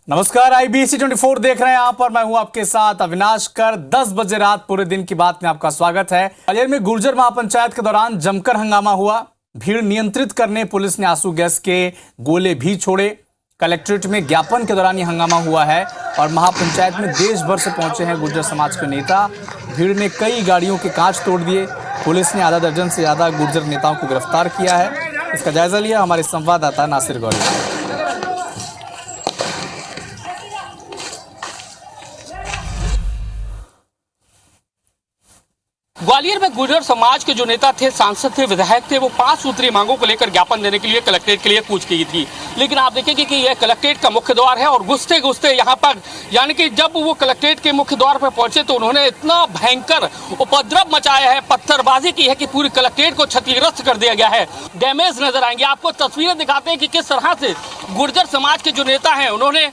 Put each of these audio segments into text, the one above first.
नमस्कार, IBC 24 देख रहे हैं आप और मैं हूं आपके साथ अविनाश कर। 10 बजे रात पूरे दिन की बात में आपका स्वागत है। ग्वालियर में गुर्जर महापंचायत के दौरान जमकर हंगामा हुआ। भीड़ नियंत्रित करने पुलिस ने आंसू गैस के गोले भी छोड़े। कलेक्ट्रेट में ज्ञापन के दौरान यह हंगामा हुआ है और महापंचायत में देश भर से पहुंचे हैं गुर्जर समाज के नेता। भीड़ ने कई गाड़ियों के कांच तोड़ दिए। पुलिस ने आधा दर्जन से ज्यादा गुर्जर नेताओं को गिरफ्तार किया है। इसका जायजा लिया हमारे संवाददाता नासिर गौरी। ग्वालियर में गुर्जर समाज के जो नेता थे, सांसद थे, विधायक थे, वो 5 सूत्रीय मांगों को लेकर ज्ञापन देने के लिए कलेक्ट्रेट के लिए कूच की थी। लेकिन आप देखेंगे कि यह कलेक्ट्रेट का मुख्य द्वार है और घुसते घुसते यहाँ पर यानी कि जब वो कलेक्ट्रेट के मुख्य द्वार पर पहुंचे तो उन्होंने इतना भयंकर उपद्रव मचाया है, पत्थरबाजी की है कि पूरी कलेक्ट्रेट को क्षतिग्रस्त कर दिया गया है। डैमेज नजर आएंगे, आपको तस्वीरें दिखाते हैं कि किस तरह से गुर्जर समाज के जो नेता हैं उन्होंने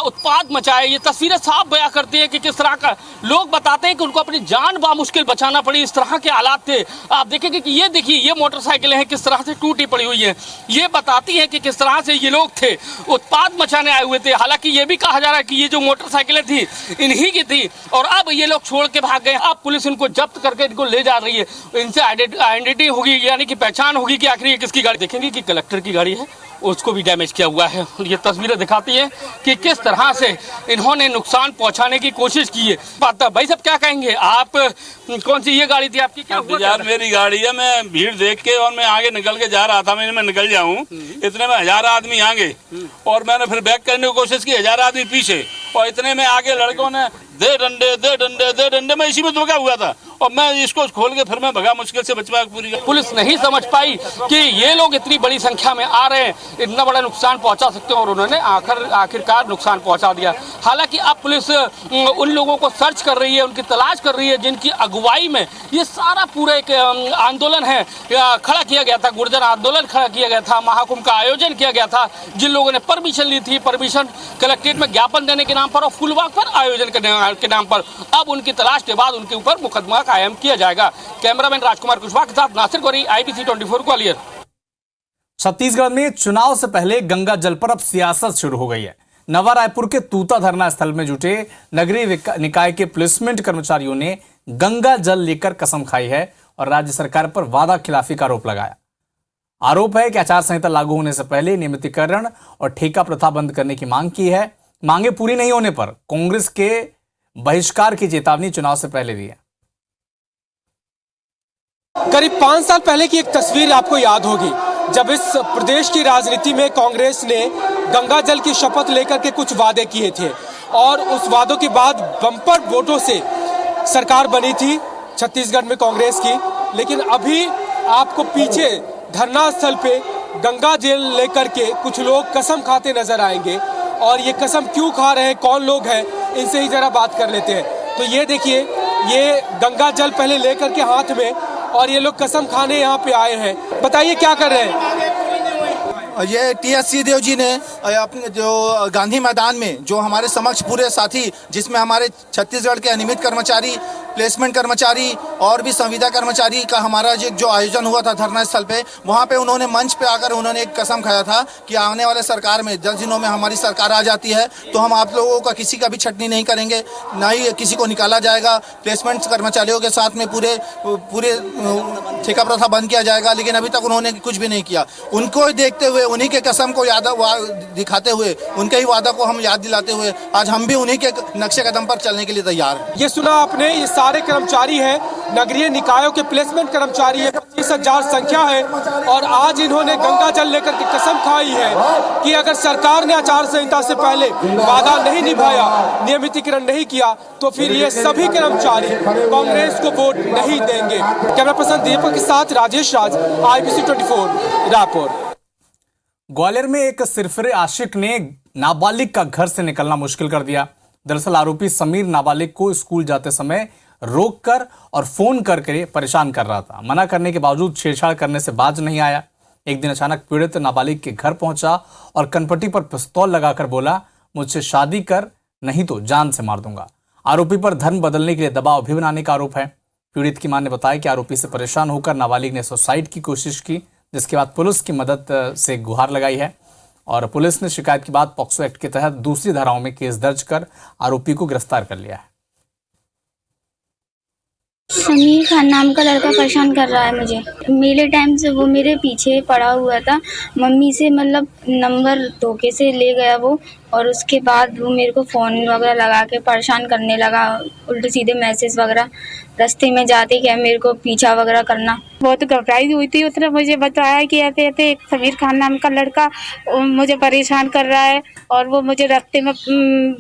उत्पाद मचाया। ये तस्वीरें साफ बयां करती है कि किस तरह का लोग बताते हैं कि उनको अपनी जान बामुश्किल बचाना पड़ी। इस तरह के हालात थे। आप देखेंगे कि ये देखिए, ये मोटरसाइकिलें हैं किस तरह से टूटी पड़ी हुई है। ये बताती है कि किस तरह से ये लोग थे, उत्पाद मचाने आए हुए थे। हालांकि ये भी कहा जा रहा है कि ये जो मोटरसाइकिलें थी इन्हीं की थी और अब ये लोग छोड़ के भाग गए। अब पुलिस इनको जब्त करके इनको ले जा रही है। इनसे आइडेंटिटी होगी, यानी कि पहचान होगी कि आखिर ये किसकी गाड़ी। देखेंगे कि कलेक्टर की गाड़ी है, उसको भी डैमेज किया हुआ है। ये तस्वीरें दिखाती है कि किस तरह से इन्होंने नुकसान पहुंचाने की कोशिश की है। भाई साहब क्या कहेंगे आप, कौन सी ये गाड़ी थी आपकी? क्या यार मेरी गाड़ी है, मैं भीड़ देख के और मैं आगे निकल के जा रहा था, मैं निकल जाऊं इतने में 1000 आदमी आगे और मैंने फिर बैक करने की कोशिश की, 1000 आदमी पीछे और इतने में आगे लड़कों ने दे डंडे दे डंडे दे डंडे, मैं इसी में धोखा हुआ था और मैं इसको खोल के फिर मैं भगा, मुश्किल से बच पाया। पूरी पुलिस नहीं समझ पाई कि ये लोग इतनी बड़ी संख्या में आ रहे हैं, इतना बड़ा नुकसान पहुंचा सकते हैं और उन्होंने आखिरकार नुकसान पहुंचा दिया। हालांकि अब पुलिस उन लोगों को सर्च कर रही है, उनकी तलाश कर रही है जिनकी अगुवाई में ये सारा पूरा एक आंदोलन है खड़ा किया गया था। गुर्जर आंदोलन खड़ा किया गया था, महाकुंभ का आयोजन किया गया था। जिन लोगों ने परमिशन ली थी, परमिशन कलेक्ट्रेट में ज्ञापन देने के नाम पर और फुलबाग पर आयोजन के नाम पर, अब उनकी तलाश के बाद उनके ऊपर मुकदमा कायम किया जाएगा। कैमरामैन राजकुमार कुशवाहा के साथ नासिर गौरी, IBC 24 ग्वालियर। छत्तीसगढ़ में चुनाव से पहले गंगा जल पर अब सियासत शुरू हो गई है। नवा रायपुर के तूता धरना स्थल में जुटे नगरीय निकाय के प्लेसमेंट कर्मचारियों ने गंगा जल लेकर कसम खाई है और राज्य सरकार पर वादा खिलाफी का आरोप लगाया। आरोप है कि आचार संहिता लागू होने से पहले नियमितीकरण और ठेका प्रथा बंद करने की मांग की है। मांगे पूरी नहीं होने पर कांग्रेस के बहिष्कार की चेतावनी चुनाव से पहले दी है। करीब 5 साल पहले की एक तस्वीर आपको याद होगी, जब इस प्रदेश की राजनीति में कांग्रेस ने गंगा जल की शपथ लेकर के कुछ वादे किए थे और उस वादों के बाद बम्पर वोटों से सरकार बनी थी छत्तीसगढ़ में कांग्रेस की। लेकिन अभी आपको पीछे धरना स्थल पे गंगा जल लेकर के कुछ लोग कसम खाते नजर आएंगे और ये कसम क्यों खा रहे हैं, कौन लोग हैं, इनसे ही जरा बात कर लेते हैं। तो ये देखिए, ये गंगा जल पहले लेकर के हाथ में और ये लोग कसम खाने यहाँ पे आए हैं। बताइए क्या कर रहे हैं? ये TS सिंहदेव जी ने अपने जो गांधी मैदान में जो हमारे समक्ष पूरे साथी, जिसमें हमारे छत्तीसगढ़ के अनियमित कर्मचारी, प्लेसमेंट कर्मचारी और भी संविदा कर्मचारी का हमारा जो आयोजन हुआ था धरना स्थल पे, वहाँ पे उन्होंने मंच पे आकर उन्होंने एक कसम खाया था कि आने वाले सरकार में 10 दिनों में हमारी सरकार आ जाती है तो हम आप लोगों का किसी का भी छटनी नहीं करेंगे, ना ही किसी को निकाला जाएगा। प्लेसमेंट कर्मचारियों के साथ में पूरे ठेका प्रथा बंद किया जाएगा। लेकिन अभी तक उन्होंने कुछ भी नहीं किया। उनको देखते हुए, उन्हीं के कसम को याद दिखाते हुए, उनके ही वादा को हम याद दिलाते हुए आज हम भी उन्हीं के नक्शे कदम पर चलने के लिए तैयार हैं। ये सुना आपने, ये सारे कर्मचारी हैं, नगरीय निकायों के प्लेसमेंट कर्मचारी है, 25,000 संख्या है और आज इन्होंने गंगा जल लेकर के कसम खाई है कि अगर सरकार ने आचार संहिता से पहले वादा नहीं निभाया, नियमितीकरण नहीं किया तो फिर ये सभी कर्मचारी कांग्रेस को वोट नहीं देंगे। कैमरा पर्सन दीपक के साथ राजेश राज, IBC 24 रायपुर। ग्वालियर में एक सिरफिरे आशिक ने नाबालिग का घर से निकलना मुश्किल कर दिया। दरअसल आरोपी समीर नाबालिग को स्कूल जाते समय रोककर और फोन करके परेशान कर रहा था। मना करने के बावजूद छेड़छाड़ करने से बाज नहीं आया। एक दिन अचानक पीड़ित नाबालिग के घर पहुंचा और कनपट्टी पर पिस्तौल लगाकर बोला, मुझसे शादी कर नहीं तो जान से मार दूंगा। आरोपी पर धर्म बदलने के लिए दबाव भी बनाने का आरोप है। पीड़ित की मां ने बताया कि आरोपी से परेशान होकर नाबालिग ने सुसाइड की कोशिश की, जिसके बाद पुलिस की मदद से गुहार लगाई है। और पुलिस ने शिकायत के बाद पॉक्सो एक्ट के तहत दूसरी धाराओं में केस दर्ज कर आरोपी को गिरफ्तार कर लिया है। समीर खान नाम का लड़का परेशान कर रहा है मुझे। मेले टाइम से वो मेरे पीछे पड़ा हुआ था। मम्मी से मतलब नंबर धोखे से ले गया वो, और उसके बाद वो मेरे को फ़ोन वगैरह लगा के परेशान करने लगा, उल्टे सीधे मैसेज वगैरह रास्ते में जाते क्या मेरे को पीछा वगैरह करना। बहुत घबराई हुई थी। उसने मुझे बताया कि ऐसे ऐसे एक समीर खान नाम का लड़का मुझे परेशान कर रहा है और वो मुझे रास्ते में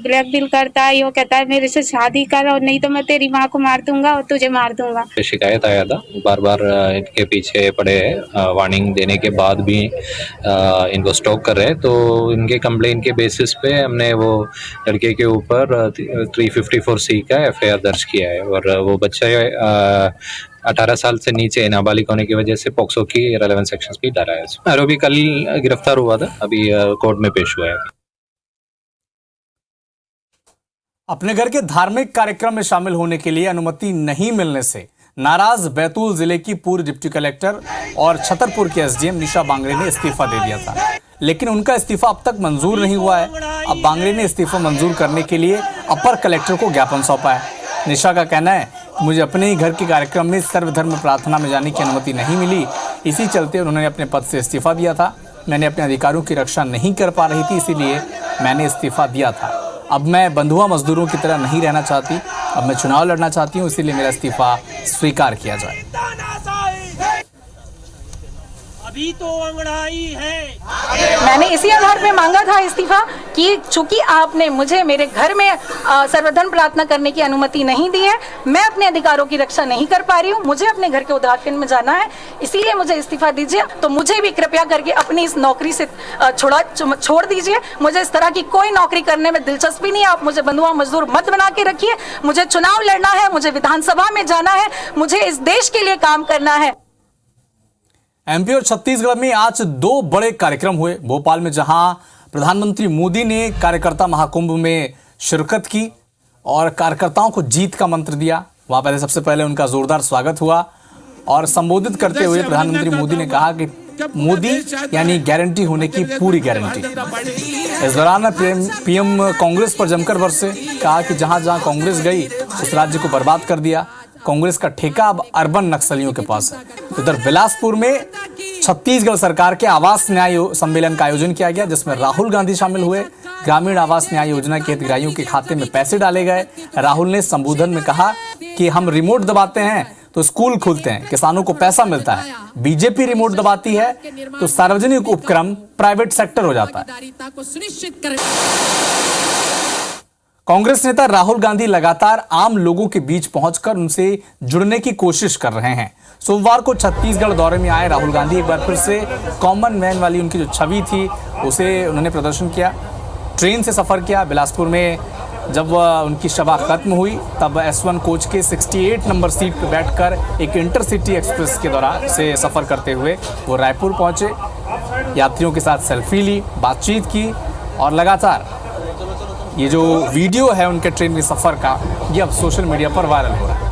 ब्लैकमेल करता है। वो कहता है मेरे से शादी कर और नहीं तो मैं तेरी माँ को मार दूंगा और तुझे मार दूंगा। शिकायत आया था, बार बार इनके पीछे पड़े हैं, वार्निंग देने के बाद भी इनको स्टॉक कर रहे हैं। तो इनके कंप्लेन के बेसिस पे हमने वो लड़के के ऊपर 354C का FIR दर्ज किया है और वो बच्चा 18 साल से नीचे नाबालिग होने की वजह से पॉक्सो की रेलेवेंट सेक्शंस भी डाला है। आरोपी कल गिरफ्तार हुआ था, अभी कोर्ट में पेश हुआ है। अपने घर के धार्मिक कार्यक्रम में शामिल होने के लिए अनुमति नहीं मिलने से नाराज बैतूल जिले की पूर्व डिप्टी कलेक्टर और छतरपुर की SDM निशा बांगरे ने इस्तीफा दे दिया था, लेकिन उनका इस्तीफा अब तक मंजूर नहीं हुआ है। अब बांगरे ने इस्तीफा मंजूर करने के लिए अपर कलेक्टर को ज्ञापन सौंपा है। निशा का कहना है मुझे अपने ही घर के कार्यक्रम में सर्वधर्म प्रार्थना में जाने की अनुमति नहीं मिली, इसी चलते उन्होंने अपने पद से इस्तीफा दिया था। मैंने अपने अधिकारों की रक्षा नहीं कर पा रही थी, इसीलिए मैंने इस्तीफा दिया था। अब मैं बंधुआ मजदूरों की तरह नहीं रहना चाहती, अब मैं चुनाव लड़ना चाहती हूँ, इसीलिए मेरा इस्तीफा स्वीकार किया जाए। अभी तो अंगड़ाई है। मैंने इसी आधार पे मांगा था इस्तीफा कि चूंकि आपने मुझे मेरे घर में सर्वधर्म प्रार्थना करने की अनुमति नहीं दी है, मैं अपने अधिकारों की रक्षा नहीं कर पा रही हूँ, मुझे अपने घर के उद्घाटन में जाना है, इसीलिए मुझे इस्तीफा दीजिए। तो मुझे भी कृपया करके अपनी इस नौकरी से छोड़ दीजिए। मुझे इस तरह की कोई नौकरी करने में दिलचस्पी नहीं है। आप मुझे बंधुआ मजदूर मत बना के रखिए। मुझे चुनाव लड़ना है, मुझे विधानसभा में जाना है, मुझे इस देश के लिए काम करना है। MP और छत्तीसगढ़ में आज दो बड़े कार्यक्रम हुए। भोपाल में जहां प्रधानमंत्री मोदी ने कार्यकर्ता महाकुंभ में शिरकत की और कार्यकर्ताओं को जीत का मंत्र दिया, वहां सबसे पहले उनका जोरदार स्वागत हुआ और संबोधित करते हुए प्रधानमंत्री मोदी ने कहा कि मोदी यानी गारंटी होने की पूरी गारंटी। इस दौरान PM कांग्रेस पर जमकर बरसे, कहा कि जहां जहां कांग्रेस गई उस राज्य को बर्बाद कर दिया। कांग्रेस का ठेका अब अर्बन नक्सलियों के पास है। उधर बिलासपुर में छत्तीसगढ़ सरकार के आवास न्याय सम्मेलन का आयोजन किया गया, जिसमें राहुल गांधी शामिल हुए। ग्रामीण आवास न्याय योजना के हितग्राहियों के खाते में पैसे डाले गए। राहुल ने संबोधन में कहा कि हम रिमोट दबाते हैं तो स्कूल खुलते हैं, किसानों को पैसा मिलता है। बीजेपी रिमोट दबाती है तो सार्वजनिक उपक्रम प्राइवेट सेक्टर हो जाता है। कांग्रेस नेता राहुल गांधी लगातार आम लोगों के बीच पहुंचकर उनसे जुड़ने की कोशिश कर रहे हैं। सोमवार को छत्तीसगढ़ दौरे में आए राहुल गांधी एक बार फिर से कॉमन मैन वाली उनकी जो छवि थी उसे उन्होंने प्रदर्शन किया। ट्रेन से सफर किया। बिलासपुर में जब उनकी सभा खत्म हुई तब S1 कोच के 68 नंबर सीट पर बैठकर एक इंटरसिटी एक्सप्रेस के दौरान से सफर करते हुए वो रायपुर पहुंचे। यात्रियों के साथ सेल्फी ली, बातचीत की और लगातार ये जो वीडियो है उनके ट्रेन के सफर का, ये अब सोशल मीडिया पर वायरल हो रहा है।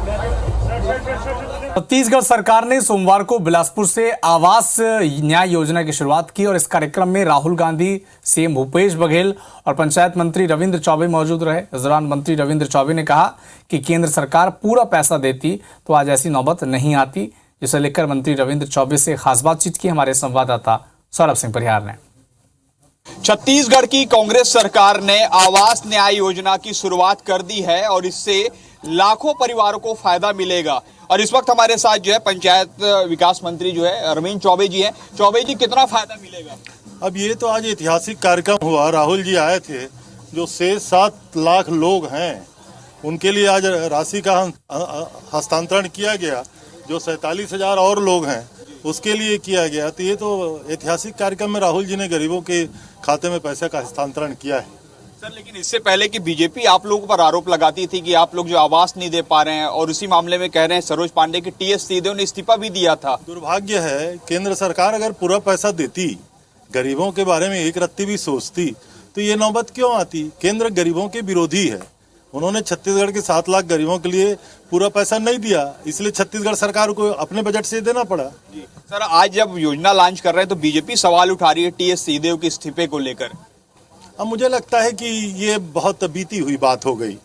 छत्तीसगढ़ सरकार ने सोमवार को बिलासपुर से आवास न्याय योजना की शुरुआत की और इस कार्यक्रम में राहुल गांधी, CM भूपेश बघेल और पंचायत मंत्री रविंद्र चौबे मौजूद रहे। इस दौरान मंत्री रविंद्र चौबे ने कहा कि केंद्र सरकार पूरा पैसा देती तो आज ऐसी नौबत नहीं आती, जिसे लेकर मंत्री रविंद्र चौबे से खास बातचीत की हमारे संवाददाता सौरभ सिंह परिहार ने। छत्तीसगढ़ की कांग्रेस सरकार ने आवास न्याय योजना की शुरुआत कर दी है और इससे लाखों परिवारों को फायदा मिलेगा। और इस वक्त हमारे साथ जो है पंचायत विकास मंत्री जो है रविंद्र चौबे जी हैं। चौबे जी, कितना फायदा मिलेगा? अब ये तो आज ऐतिहासिक कार्यक्रम हुआ। राहुल जी आए थे, जो 6-7 लाख लोग हैं उनके लिए आज राशि का हस्तांतरण किया गया। जो 47,000 और लोग हैं उसके लिए किया गया। तो ये तो ऐतिहासिक कार्यक्रम में राहुल जी ने गरीबों के खाते में पैसे का हस्तांतरण किया है। सर, लेकिन इससे पहले कि बीजेपी आप लोगों पर आरोप लगाती थी कि आप लोग जो आवास नहीं दे पा रहे हैं और उसी मामले में कह रहे हैं सरोज पांडे की TS सीधे ने इस्तीफा भी दिया था। दुर्भाग्य है, केंद्र सरकार अगर पूरा पैसा देती, गरीबों के बारे में एक रत्ती भी सोचती तो ये नौबत क्यों आती? केंद्र गरीबों के विरोधी है। उन्होंने छत्तीसगढ़ के 7 लाख गरीबों के लिए पूरा पैसा नहीं दिया, इसलिए छत्तीसगढ़ सरकार को अपने बजट से देना पड़ा। सर, आज जब योजना लॉन्च कर रहे हैं तो बीजेपी सवाल उठा रही है टीएस सिंहदेव के इस्तीफे को लेकर। अब मुझे लगता है कि ये बहुत बीती हुई बात हो गई।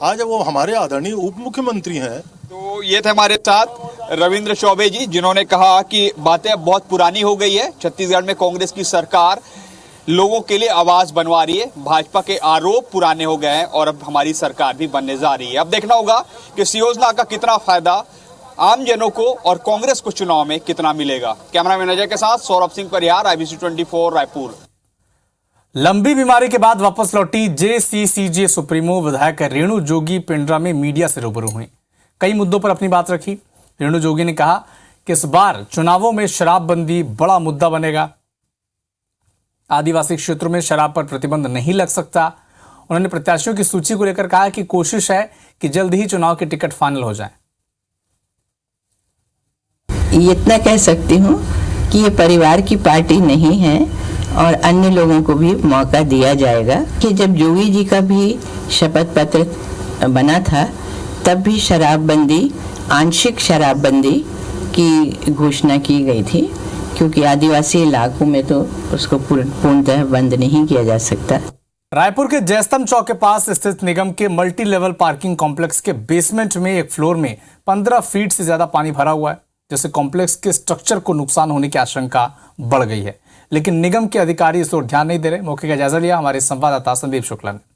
आज वो हमारे आदरणीय उप मुख्यमंत्री हैं। तो ये थे हमारे साथ रविंद्र चौबे जी, जिन्होंने कहा कि बातें अब बहुत पुरानी हो गई है। छत्तीसगढ़ में कांग्रेस की सरकार लोगों के लिए आवाज बनवा रही है, भाजपा के आरोप पुराने हो गए हैं और अब हमारी सरकार भी बनने जा रही है। अब देखना होगा कि इस योजना का कितना फायदा आम जनों को और कांग्रेस को चुनाव में कितना मिलेगा। कैमरामैन अजय के साथ सौरभ सिंह परिहार, IBC 24 रायपुर। लंबी बीमारी के बाद वापस लौटी JCCJ सुप्रीमो विधायक रेणु जोगी पिंडरा में मीडिया से रूबरू हुई। कई मुद्दों पर अपनी बात रखी। रेणु जोगी ने कहा कि इस बार चुनावों में शराबबंदी बड़ा मुद्दा बनेगा। आदिवासी क्षेत्रों में शराब पर प्रतिबंध नहीं लग सकता। उन्होंने प्रत्याशियों की सूची को लेकर कहा कि कोशिश है कि जल्द ही चुनाव के टिकट फाइनल हो जाएं। इतना कह सकती हूँ कि ये परिवार की पार्टी नहीं है और अन्य लोगों को भी मौका दिया जाएगा। कि जब जोगी जी का भी शपथ पत्र बना था तब भी शराबबंदी, आंशिक शराबबंदी की घोषणा की गई थी, क्योंकि आदिवासी इलाकों में तो उसको पूर्णतः बंद नहीं किया जा सकता। रायपुर के जयस्तंभ चौक के पास स्थित निगम के मल्टी लेवल पार्किंग कॉम्प्लेक्स के बेसमेंट में एक फ्लोर में 15 फीट से ज्यादा पानी भरा हुआ है, जिससे कॉम्प्लेक्स के स्ट्रक्चर को नुकसान होने की आशंका बढ़ गई है। लेकिन निगम के अधिकारी इस ओर ध्यान नहीं दे रहे। मौके का जायजा लिया हमारे संवाददाता संदीप शुक्ला ने।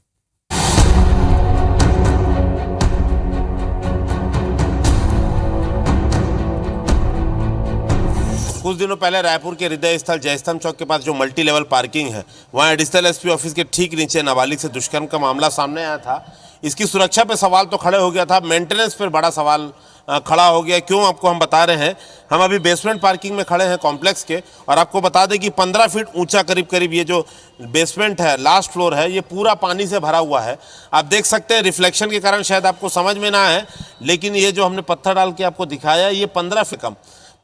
कुछ दिनों पहले रायपुर के हृदय स्थल जयस्तंभ चौक के पास जो मल्टी लेवल पार्किंग है, वहाँ एडिशनल एसपी ऑफिस के ठीक नीचे नाबालिग से दुष्कर्म का मामला सामने आया था। इसकी सुरक्षा पे सवाल तो खड़े हो गया था, मेंटेनेंस पर बड़ा सवाल खड़ा हो गया। क्यों, आपको हम बता रहे हैं। हम अभी बेसमेंट पार्किंग में खड़े हैं कॉम्प्लेक्स के, और आपको बता दें कि 15 फीट ऊंचा करीब ये जो बेसमेंट है, लास्ट फ्लोर है, ये पूरा पानी से भरा हुआ है। आप देख सकते हैं, रिफ्लेक्शन के कारण शायद आपको समझ में ना आए, लेकिन ये जो हमने पत्थर डाल के आपको दिखाया है, ये 15 फीट कम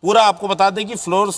पूरा आपको बता दें कि फ्लोर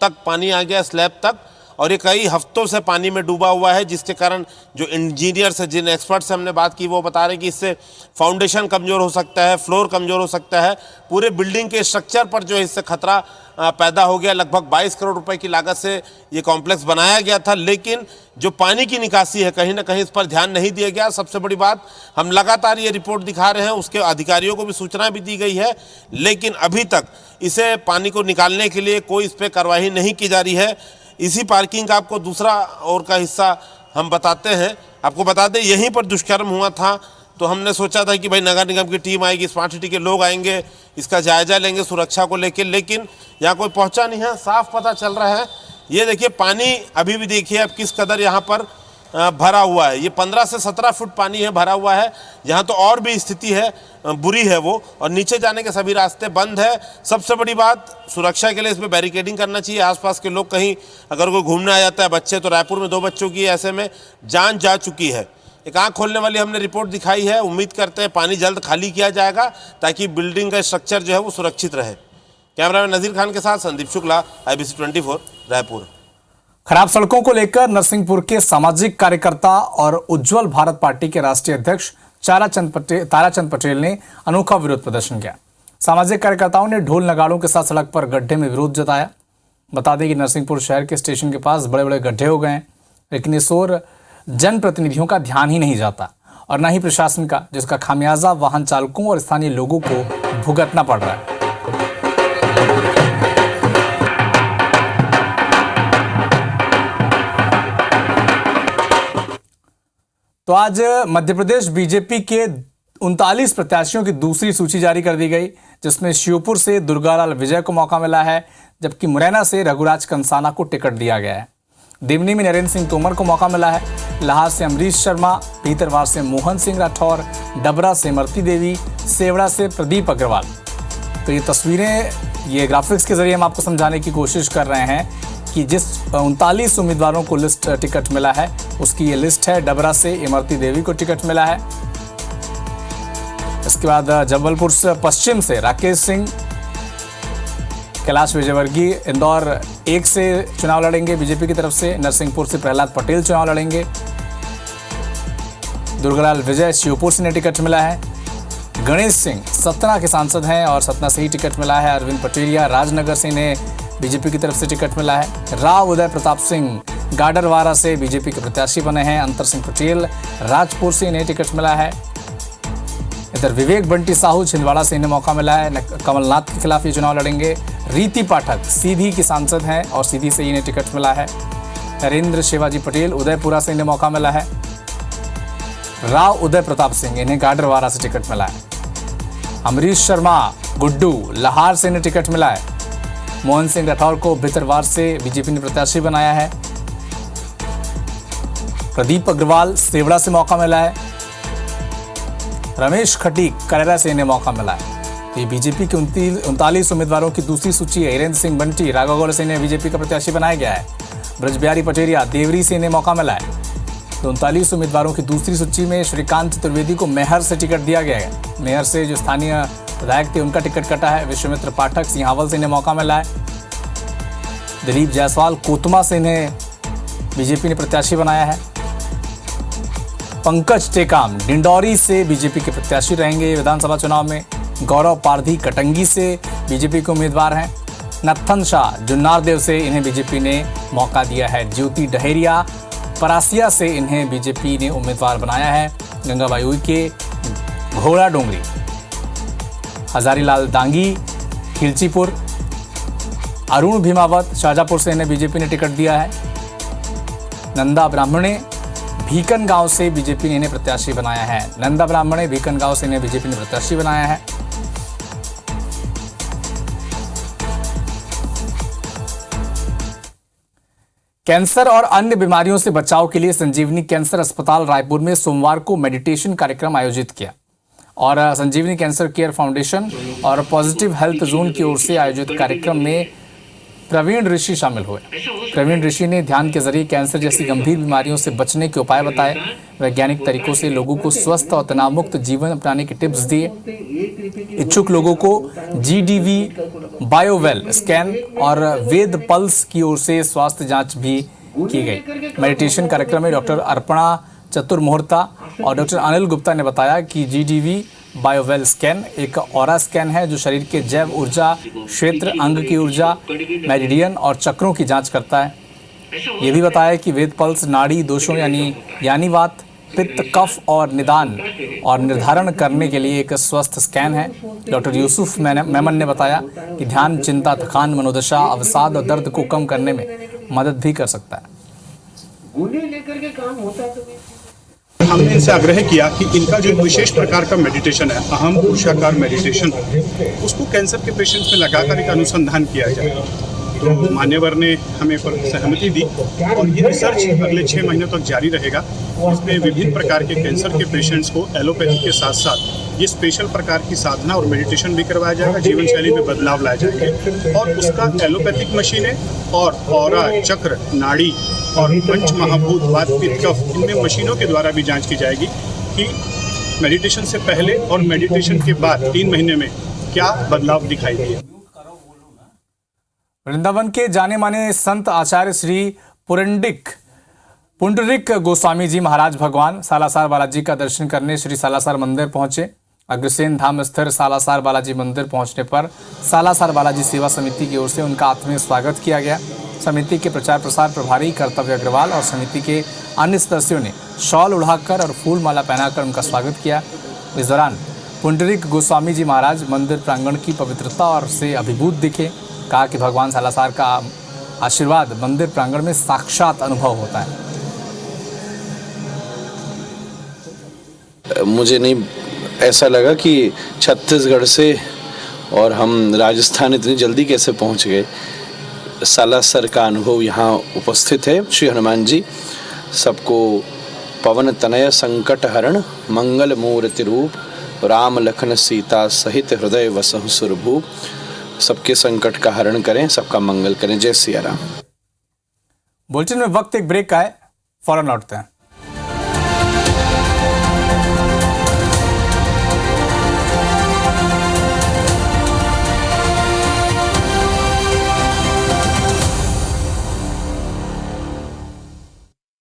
तक पानी आ गया, स्लैब तक, और ये कई हफ्तों से पानी में डूबा हुआ है, जिसके कारण जो इंजीनियर से, जिन एक्सपर्ट से हमने बात की, वो बता रहे हैं कि इससे फाउंडेशन कमज़ोर हो सकता है, फ्लोर कमज़ोर हो सकता है, पूरे बिल्डिंग के स्ट्रक्चर पर जो है इससे खतरा पैदा हो गया। लगभग 22 करोड़ रुपए की लागत से ये कॉम्प्लेक्स बनाया गया था, लेकिन जो पानी की निकासी है, कहीं ना कहीं इस पर ध्यान नहीं दिया गया। सबसे बड़ी बात, हम लगातार ये रिपोर्ट दिखा रहे हैं, उसके अधिकारियों को भी सूचना भी दी गई है, लेकिन अभी तक इसे पानी को निकालने के लिए कोई इस पर कार्रवाई नहीं की जा रही है। इसी पार्किंग का आपको दूसरा और का हिस्सा हम बताते हैं। आपको बता दें, यहीं पर दुष्कर्म हुआ था, तो हमने सोचा था कि भाई नगर निगम की टीम आएगी, स्मार्ट सिटी के लोग आएंगे, इसका जायजा लेंगे सुरक्षा को लेकर, लेकिन यहाँ कोई पहुँचा नहीं है। साफ पता चल रहा है, ये देखिए पानी अभी भी देखिए अब किस कदर यहाँ पर भरा हुआ है। ये 15 से 17 फुट पानी है, भरा हुआ है। यहाँ तो और भी स्थिति है, बुरी है वो, और नीचे जाने के सभी रास्ते बंद है। सबसे बड़ी बात, सुरक्षा के लिए इसमें बैरिकेडिंग करना चाहिए। आसपास के लोग, कहीं अगर कोई घूमने आ जाता है बच्चे, तो रायपुर में 2 बच्चों की ऐसे में जान जा चुकी है। एक आँख खोलने वाली हमने रिपोर्ट दिखाई है। उम्मीद करते हैं पानी जल्द खाली किया जाएगा, ताकि बिल्डिंग का स्ट्रक्चर जो है वो सुरक्षित रहे। कैमरामैन नजीर खान के साथ संदीप शुक्ला, IBC 24 रायपुर। खराब सड़कों को लेकर नरसिंहपुर के सामाजिक कार्यकर्ता और उज्जवल भारत पार्टी के राष्ट्रीय अध्यक्ष ताराचंद पटेल ने अनोखा विरोध प्रदर्शन किया। सामाजिक कार्यकर्ताओं ने ढोल नगाड़ों के साथ सड़क पर गड्ढे में विरोध जताया। बता दें कि नरसिंहपुर शहर के स्टेशन के पास बड़े बड़े गड्ढे हो गए हैं, लेकिन इस ओर जनप्रतिनिधियों का ध्यान ही नहीं जाता और न ही प्रशासन का, जिसका खामियाजा वाहन चालकों और स्थानीय लोगों को भुगतना पड़ रहा है। तो आज मध्य प्रदेश बीजेपी के 39 प्रत्याशियों की दूसरी सूची जारी कर दी गई, जिसमें श्योपुर से दुर्गालाल विजय को मौका मिला है, जबकि मुरैना से रघुराज कंसाना को टिकट दिया गया है। देवनी में नरेंद्र सिंह तोमर को मौका मिला है, लाहार से अमरीश शर्मा, भीतरवार से मोहन सिंह राठौर, डबरा से इमरती देवी, सेवड़ा से प्रदीप अग्रवाल। तो ये तस्वीरें, ये ग्राफिक्स के जरिए हम आपको समझाने की कोशिश कर रहे हैं कि जिस 39 उम्मीदवारों को टिकट मिला है, उसकी ये लिस्ट है। डबरा से इमरती देवी को टिकट मिला है। इसके बाद जबलपुर से पश्चिम से राकेश सिंह, कैलाश विजयवर्गीय इंदौर 1 से चुनाव लड़ेंगे बीजेपी की तरफ से। नरसिंहपुर से प्रहलाद पटेल चुनाव लड़ेंगे। दुर्गालाल विजय श्योपुर से इन्हें टिकट मिला है। गणेश सिंह सतना के सांसद हैं और सतना से ही टिकट मिला है। अरविंद पटेलिया राजनगर से इन्हें बीजेपी की तरफ से टिकट मिला है। राव उदय प्रताप सिंह गाडरवारा से बीजेपी के प्रत्याशी बने हैं। अंतर सिंह पटेल राजपुर से इन्हें टिकट मिला है। इधर विवेक बंटी साहू छिंदवाड़ा से इन्हें मौका मिला है। कमलनाथ के खिलाफ ये चुनाव लड़ेंगे। रीति पाठक सीधी की सांसद हैं और सीधी से इन्हें टिकट मिला है। नरेंद्र शिवाजी पटेल उदयपुरा से इन्हें मौका मिला है। राव उदय प्रताप सिंह इन्हें गाडरवारा से टिकट मिला है। अमरीश शर्मा गुड्डू लाहार से इन्हें टिकट मिला है। मोहन सिंह राठौर को भितरवार से बीजेपी ने प्रत्याशी बनाया है। प्रदीप अग्रवाल सेवड़ा से मौका मिला है। रमेश खटीक करेरा से इन्हें मौका मिला है। ये बीजेपी के 39 उम्मीदवारों की दूसरी सूची है। हिरेंद्र सिंह बंटी राघवगढ़ से इन्हें बीजेपी का प्रत्याशी बनाया गया है। ब्रजबिहारी पटेरिया देवरी से इन्हें मौका मिला है। 39 उम्मीदवारों की दूसरी सूची में श्रीकांत चतुर्वेदी को मैहर से टिकट दिया गया है। मैहर से जो स्थानीय विधायक थे उनका टिकट कटा है। विश्वमित्र पाठक सिंहावल से इन्हें मौका मिला है। दिलीप जायसवाल कोतमा से इन्हें बीजेपी ने प्रत्याशी बनाया है। पंकज टेकाम डिंडौरी से बीजेपी के प्रत्याशी रहेंगे विधानसभा चुनाव में। गौरव पारधी कटंगी से बीजेपी के उम्मीदवार हैं। नत्थन शाह जुन्नारदेव से इन्हें बीजेपी ने मौका दिया है। ज्योति डहेरिया परासिया से इन्हें बीजेपी ने उम्मीदवार बनाया है। गंगाबाई के घोड़ा डोंगरी हजारीलाल दांगी खिलचीपुर, अरुण भीमावत शाहजहांपुर से इन्हें बीजेपी ने टिकट दिया है। नंदा ब्राह्मणे भीकन गांव से बीजेपी ने इन्हें प्रत्याशी बनाया है। नंदा ब्राह्मणे भीकन गांव से इन्हें बीजेपी ने प्रत्याशी बनाया है। कैंसर और अन्य बीमारियों से बचाव के लिए संजीवनी कैंसर अस्पताल रायपुर में सोमवार को मेडिटेशन कार्यक्रम आयोजित किया और संजीवनी कैंसर केयर फाउंडेशन और पॉजिटिव हेल्थ जोन की ओर से आयोजित कार्यक्रम में प्रवीण ऋषि शामिल हुए। प्रवीण ऋषि ने ध्यान के जरिए कैंसर जैसी गंभीर बीमारियों से बचने के उपाय बताए। वैज्ञानिक तरीकों से लोगों को स्वस्थ और तनाव मुक्त जीवन अपनाने के टिप्स दिए। इच्छुक लोगों को GDV बायोवेल स्कैन और वेद पल्स की ओर से स्वास्थ्य जांच भी की गई। मेडिटेशन कार्यक्रम में डॉक्टर अर्पणा चतुर्मुहूर्ता और डॉक्टर अनिल गुप्ता ने बताया कि GDV बायोवेल स्कैन एक ऑरा स्कैन है जो शरीर के जैव ऊर्जा क्षेत्र, अंग की ऊर्जा, मेरिडियन और चक्रों की जांच करता है। ये भी बताया कि वेद पल्स नाड़ी दोषों यानी वात, पित्त, कफ और निदान और निर्धारण करने के लिए एक स्वस्थ स्कैन है। डॉक्टर यूसुफ मेमन ने बताया कि ध्यान चिंता, थकान, मनोदशा, अवसाद और दर्द को कम करने में मदद भी कर सकता है। हमने इनसे आग्रह किया कि इनका जो विशेष प्रकार का मेडिटेशन है, अहम ऊर्जाकार मेडिटेशन, उसको कैंसर के पेशेंट्स में लगाकर एक अनुसंधान किया जाए। तो मान्यवर ने हमें पर सहमति दी और ये रिसर्च अगले 6 महीने तक जारी रहेगा। इसमें विभिन्न प्रकार के कैंसर के पेशेंट्स को एलोपैथी के साथ साथ ये स्पेशल प्रकार की साधना और मेडिटेशन भी करवाया जाएगा। जीवन शैली में बदलाव लाए जाएंगे और उसका एलोपैथिक मशीनें और ऑरा, चक्र, नाड़ी और पंच महाभूत, वात, पित्त, कफ, इनमें मशीनों के द्वारा भी जांच की जाएगी कि मेडिटेशन से पहले और मेडिटेशन के बाद 3 महीने में क्या बदलाव दिखाई दिए। वृंदावन के जाने माने संत आचार्य श्री पुंडरिक गोस्वामी जी महाराज भगवान सालासर बालाजी का दर्शन करने श्री सालासर मंदिर पहुंचे। अग्रसेन धाम स्थिर सालासर बालाजी मंदिर पहुंचने पर सालासर बालाजी सेवा समिति की ओर से उनका आत्मीय स्वागत किया गया। समिति के प्रचार प्रसार प्रभारी कर्तव्य अग्रवाल और समिति के अन्य सदस्यों ने शॉल उड़ाकर और फूल माला पहनाकर उनका स्वागत किया। इस दौरान पुंडरिक गोस्वामी जी महाराज मंदिर प्रांगण की पवित्रता और से अभिभूत दिखे। कहा कि भगवान सालासर का आशीर्वाद मंदिर प्रांगण में साक्षात अनुभव होता है। मुझे नहीं ऐसा लगा कि छत्तीसगढ़ से और हम राजस्थान इतनी जल्दी कैसे पहुंच गए। सालासर का अनुभव यहाँ उपस्थित है। श्री हनुमान जी सबको पवन तनय संकट हरण मंगल मूर्ति रूप राम लखन सीता सहित हृदय वसहु सुरभूप, सबके संकट का हरण करें, सबका मंगल करें। जय सिया राम। बुलेटिन में वक्त एक ब्रेक का है, फौरन लौटते हैं।